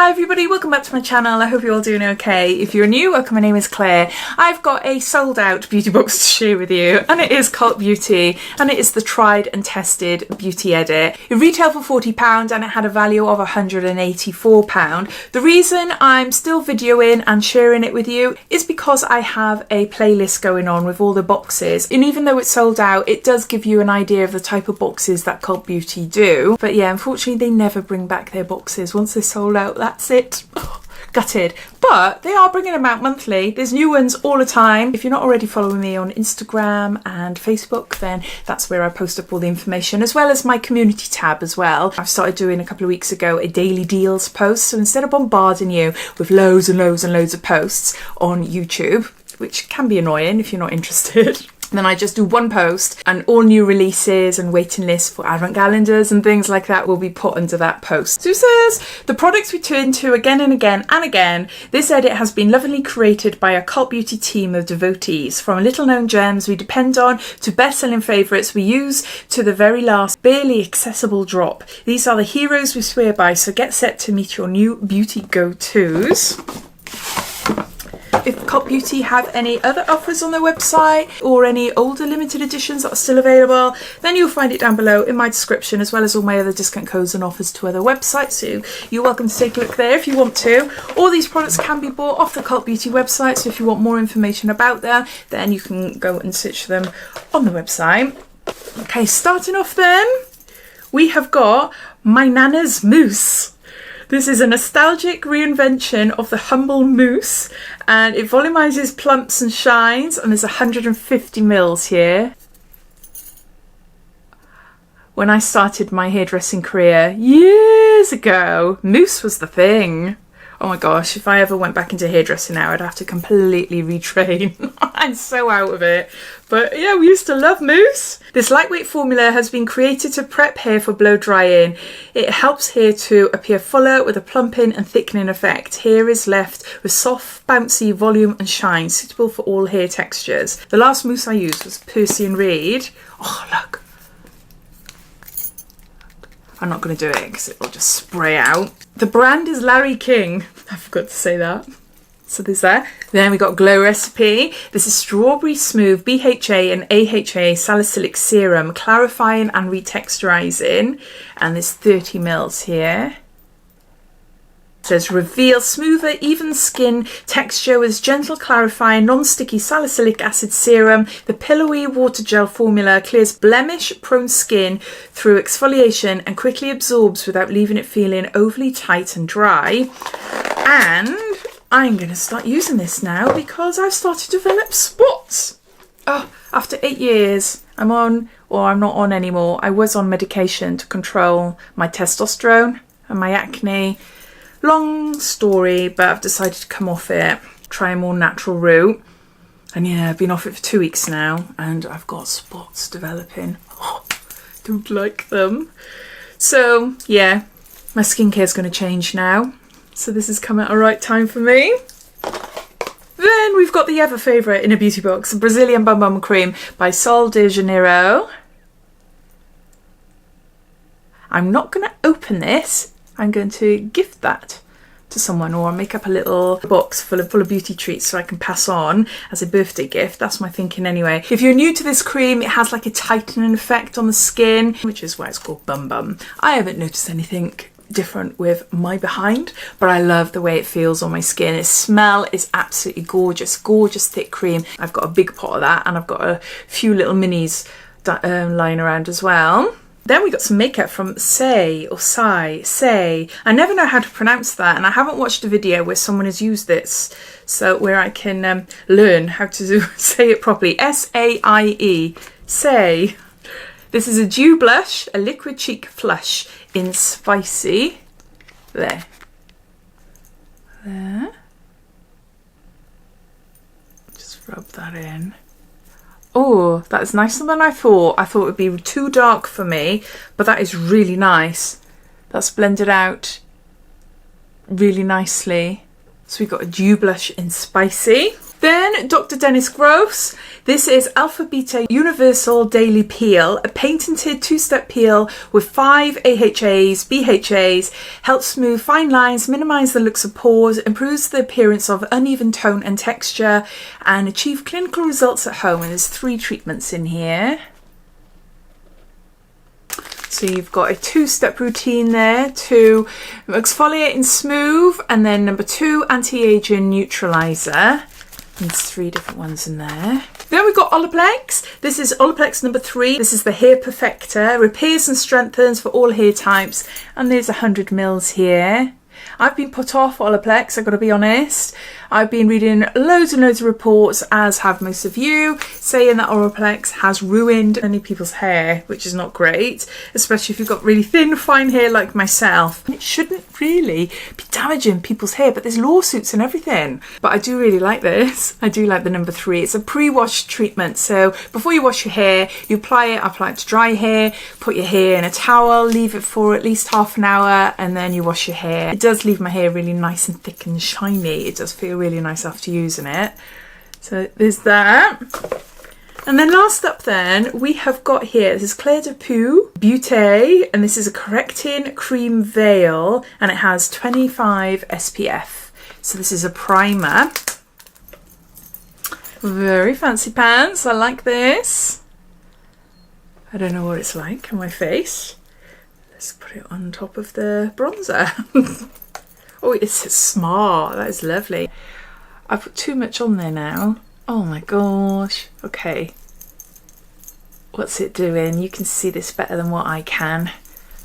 Hi everybody, welcome back to my channel. I hope you're all doing okay. If you're new, welcome, my name is Claire. I've got a sold out beauty box to share with you, and it is Cult Beauty, and it is the tried and tested beauty edit. It retailed for £40 and it had a value of £184. The reason I'm still videoing and sharing it with you is because I have a playlist going on with all the boxes, and even though it's sold out, it does give you an idea of the type of boxes that Cult Beauty do. But yeah, unfortunately they never bring back their boxes. Once they're sold out, that's it. Oh, gutted. But they are bringing them out monthly. There's new ones all the time. If you're not already following me on Instagram and Facebook, then that's where I post up all the information, as well as my community tab as well. I've started doing a couple of weeks ago a daily deals post. So instead of bombarding you with loads and loads and loads of posts on YouTube, which can be annoying if you're not interested, then I just do one post, and all new releases and waiting lists for advent calendars and things like that will be put under that post. So it says, the products we turn to again and again and again. This edit has been lovingly created by a Cult Beauty team of devotees. From little known gems we depend on to best-selling favourites we use to the very last barely accessible drop. These are the heroes we swear by, so get set to meet your new beauty go-tos. If Cult Beauty have any other offers on their website or any older limited editions that are still available, then you'll find it down below in my description, as well as all my other discount codes and offers to other websites. So you're welcome to take a look there if you want to. All these products can be bought off the Cult Beauty website, so if you want more information about them, then you can go and search them on the website. Okay, starting off then, we have got my Nanna's Mousse. This is a nostalgic reinvention of the humble mousse, and it volumizes, plumps and shines, and there's 150 mils here. When I started my hairdressing career years ago, mousse was the thing. Oh my gosh, if I ever went back into hairdressing now, I'd have to completely retrain. I'm so out of it. But yeah, we used to love mousse. This lightweight formula has been created to prep hair for blow drying. It helps hair to appear fuller with a plumping and thickening effect. Hair is left with soft, bouncy volume and shine, suitable for all hair textures. The last mousse I used was Percy and Reed. Oh, look. I'm not going to do it because it will just spray out. The brand is Larry King. I forgot to say that. So there's that. Then we got Glow Recipe. This is Strawberry Smooth BHA and AHA Salicylic Serum, clarifying and retexturizing. And there's 30 mils here. It says reveal smoother, even skin texture with gentle, clarifying, non-sticky salicylic acid serum. The Pillowy Water gel formula clears blemish-prone skin through exfoliation and quickly absorbs without leaving it feeling overly tight and dry. And I'm going to start using this now because I've started to develop spots. Oh, after 8 years, I'm on, or I'm not on anymore. I was on medication to control my testosterone and my acne. Long story, but I've decided to come off it, try a more natural route. And yeah, I've been off it for 2 weeks now, and I've got spots developing. Oh, don't like them. So yeah, my skincare's going to change now. So this has come at a right time for me. Then we've got the ever favourite in a beauty box, Brazilian Bum Bum Cream by Saie de Janeiro. I'm not going to open this. I'm going to gift that to someone, or make up a little box full of beauty treats so I can pass on as a birthday gift. That's my thinking anyway. If you're new to this cream, it has like a tightening effect on the skin, which is why it's called Bum Bum. I haven't noticed anything different with my behind, but I love the way it feels on my skin. Its smell is absolutely gorgeous, gorgeous thick cream. I've got a big pot of that, and I've got a few little minis lying around as well. Then we got some makeup from Saie, or Saie. I never know how to pronounce that, and I haven't watched a video where someone has used this, so where I can learn how to say it properly. S-A-I-E, Saie. This is a dew blush, a liquid cheek flush in Spicy. There. Just rub that in. Oh, that is nicer than I thought. I thought it would be too dark for me, but that is really nice. That's blended out really nicely. So we've got a dew blush in Spicy. Then Dr. Dennis Gross. This is Alpha Beta Universal Daily Peel, a patented 2-step peel with 5 AHAs, BHAs, helps smooth fine lines, minimise the looks of pores, improves the appearance of uneven tone and texture, and achieve clinical results at home. And there's 3 treatments in here. So you've got a 2-step routine there to exfoliate and smooth, and then number 2, anti-aging neutralizer. There's 3 different ones in there. Then we've got Olaplex. This is Olaplex number 3. This is the Hair Perfector. Repairs and strengthens for all hair types. And there's 100 ml here. I've been put off Olaplex, I've got to be honest. I've been reading loads and loads of reports, as have most of you, saying that Olaplex has ruined many people's hair, which is not great, especially if you've got really thin, fine hair like myself. It shouldn't really be damaging people's hair, but there's lawsuits and everything. But I do really like this. I do like the number 3. It's a pre-wash treatment, so before you wash your hair, you apply it to dry hair, put your hair in a towel, leave it for at least half an hour, and then you wash your hair. It does leave my hair really nice and thick and shiny. It does feel really nice after using it. So there's that. And then last up then, we have got here, this is Clé de Peau Beauté, and this is a correcting cream veil, and it has 25 SPF. So this is a primer. Very fancy pants, I like this. I don't know what it's like on my face. Let's put it on top of the bronzer. Oh, it's smart, that is lovely. I put too much on there now. Oh my gosh. Okay. What's it doing? You can see this better than what I can.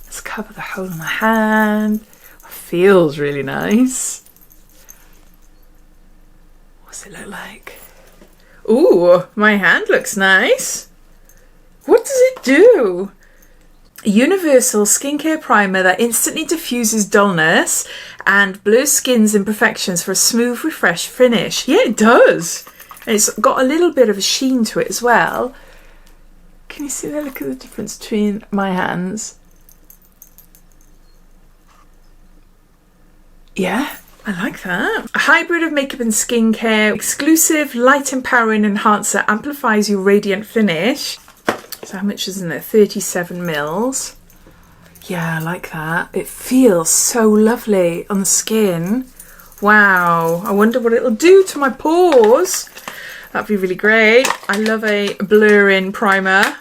Let's cover the whole of my hand. Feels really nice. What's it look like? Ooh, my hand looks nice. What does it do? A universal skincare primer that instantly diffuses dullness and blurs skin's imperfections for a smooth, refreshed finish. Yeah, it does. And it's got a little bit of a sheen to it as well. Can you see that? Look at the difference between my hands. Yeah, I like that. A hybrid of makeup and skincare. Exclusive light empowering enhancer amplifies your radiant finish. So how much is in there? 37 ml. Yeah, I like that. It feels so lovely on the skin. Wow, I wonder what it'll do to my pores. That'd be really great. I love a blurring primer.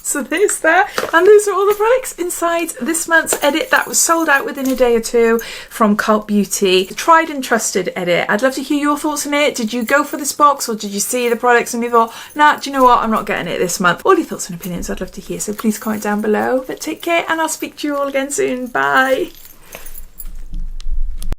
So there's that, and those are all the products inside this month's edit that was sold out within a day or 2 from Cult Beauty. The tried and trusted edit. I'd love to hear your thoughts on it. Did you go for this box, or did you see the products and you thought, nah, do you know what, I'm not getting it this month? All your thoughts and opinions I'd love to hear, so please comment down below. But take care, and I'll speak to you all again soon. Bye.